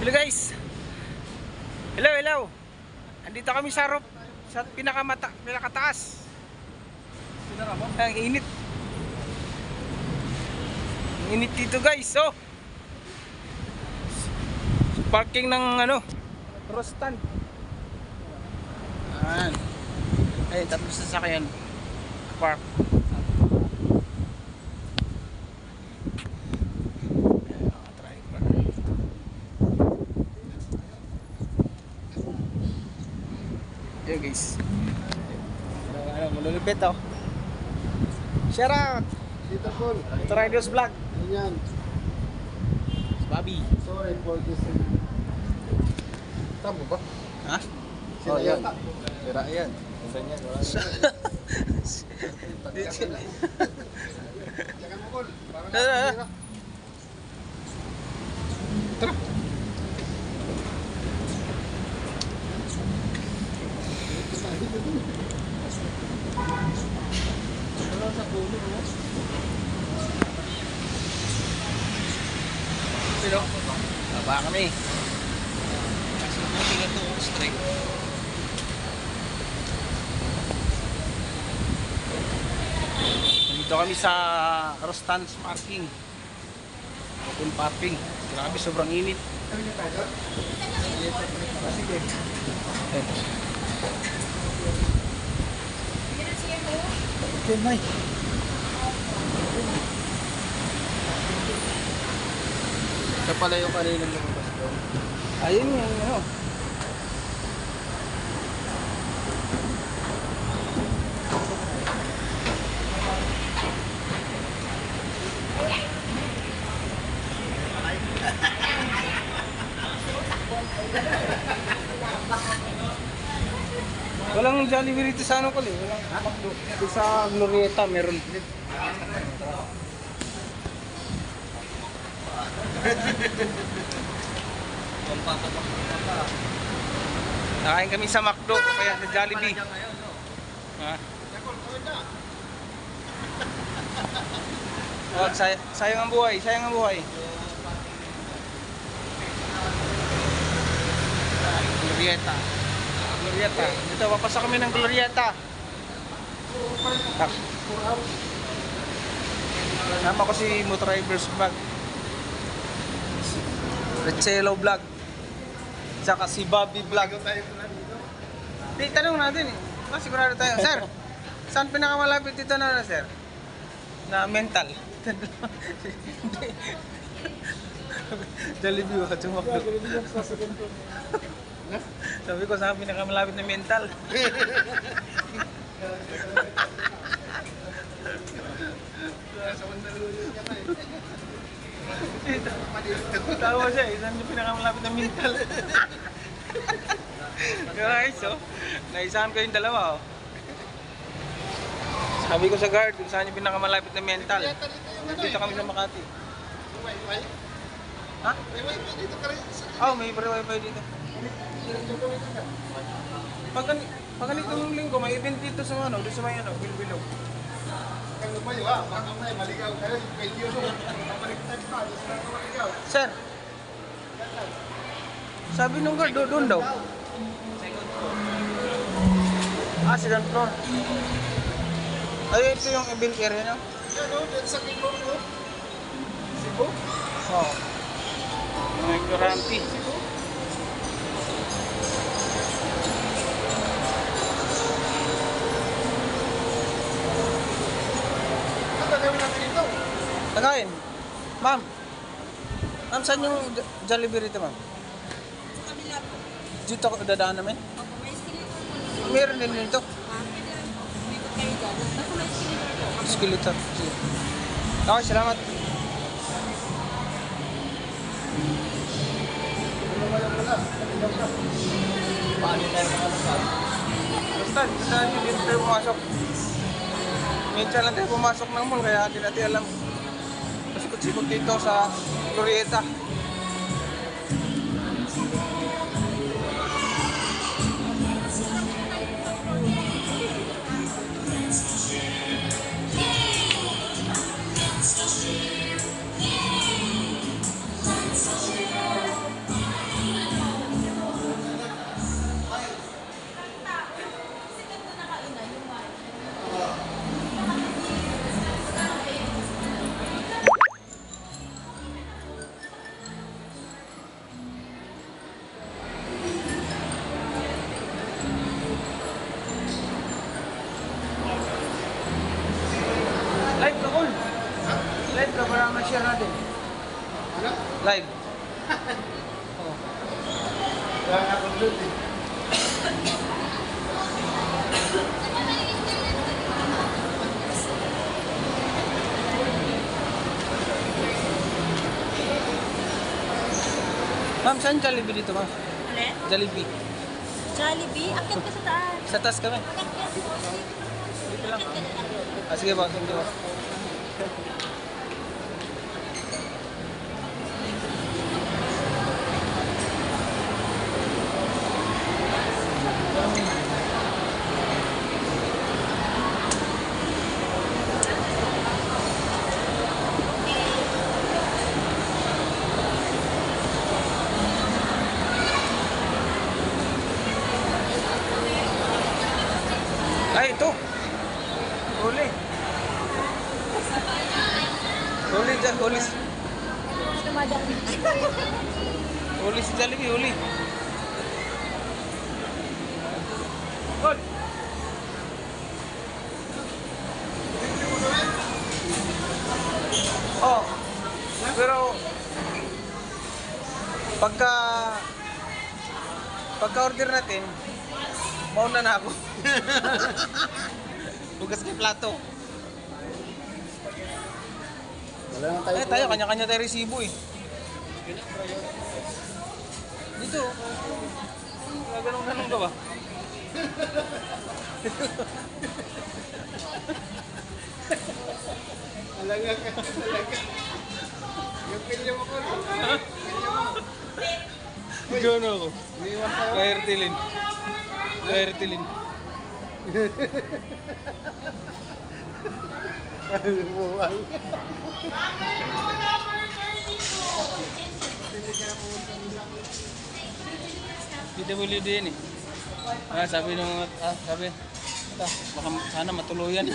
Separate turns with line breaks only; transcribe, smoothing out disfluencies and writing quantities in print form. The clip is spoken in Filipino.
Hello guys. Hello, hello. Andito kami sa roof, sa pinakataas. Ang init. Ang init dito guys. So, parking ng Rostan. Ayun, tatlo sasakyan. Park. Ayan guys. Malulupit oh. Shout out
Dito Paul.
Ito Riders Vlog.
Ayan.
Bobby.
Sorry for this. Tama ba?
Ha?
Sira yan. Sira yan. Saan yan? Wala yan. Jagan mo Paul.
Tara. Tara. Pero, baba kami. Dito kami sa Rostan's parking. Open parking. Grabe, sobrang init.
Sige.
Okay, May.
Ito pala yung kaninang lumabas doon.
Ayun yung Walang Jollibee rito sa ko walang McDo. Sa Glorieta meron. Nakain kami sa McDo kaya sa Jollibee. Ha? Oh, sayang ang buhay, sayang ang buhay. Glorieta. Glorieta. Dito, papasok kami ng Glorieta. Nama ko si Motorivers Vlog. Rechelo Vlog. Tsaka si Bobby Vlog. Di, tanong natin eh. Sigurado tayo. Sir, saan pinakamalapit dito na sir? Na mental. Jollibee ba? Tumakbo. Sabi ko saan pinakamalapit na mental. Tawa siya eh, saan yung pinakamalapit na mental. Guys, oh, naisahan ko yung dalawa oh. Sabi ko sa guard kung saan yung pinakamalapit na mental. Dito kami sa Makati. Ha?
May wifi dito ka rin.
Oh, may wifi dito. Pag ganitong linggo, may event dito sa doon sa may Bilbilog.
Kang lumayo ha, baka may maligaw kayo. Pwede yun. Mabaliktad pa, doon sila ka maligaw.
Sir, sabi nung guard, doon daw. Second floor. Ay, ito yung event area nyo?
Yan o, dito sa Kilo mo. Cebu?
Oo. May guarantee.
Ano gagawin natin ito?
Tagayin. Ma'am. Ma'am, saan yung Jollibee rito, ma'am?
Sa kabila po.
Dito ako dadaan namin?
Opo, may skeleton.
Meron din dito.
Ikot kayo dyan. Basta may skeleton po.
Skeleton. Sige. Okay, salamat.
Paano tayo makalasal?
Basta, saan yung dito tayo pumasok? Minsan lang tayo pumasok ng mall, kaya hindi natin alam. Pasikot-sikot dito sa Glorieta. order natin.
Ano?
Live. Oh.
Wala nga akong doon eh.
Ma'am, saan Jollibee dito, ma'am?
Alin?
Jollibee.
Jollibee? Akit ka sa taas.
Sa taas kami.
Dito lang.
Sige po, thank you. Ay, ito. Huli. Huli dyan, huli.
Dumadami.
Huli si Jollibee, huli. Gol. Oh. Pero pagka order natin, mauna na ako. Bugas kay plato.
Wala na tayo.
Tayo, kanya-kanya tayo resibo eh. Dito. Ganun-ganun ka ba?
Alaga ka. Alaga. Yung pilyo mo ko. Pilyo mo.
Gano'n ako.
Umiiwan tayo.
Kay Ertilin. Kay Ertilin.
Buwal.
PWD yan eh. Sabi nung, sabi, baka sana matuluyan.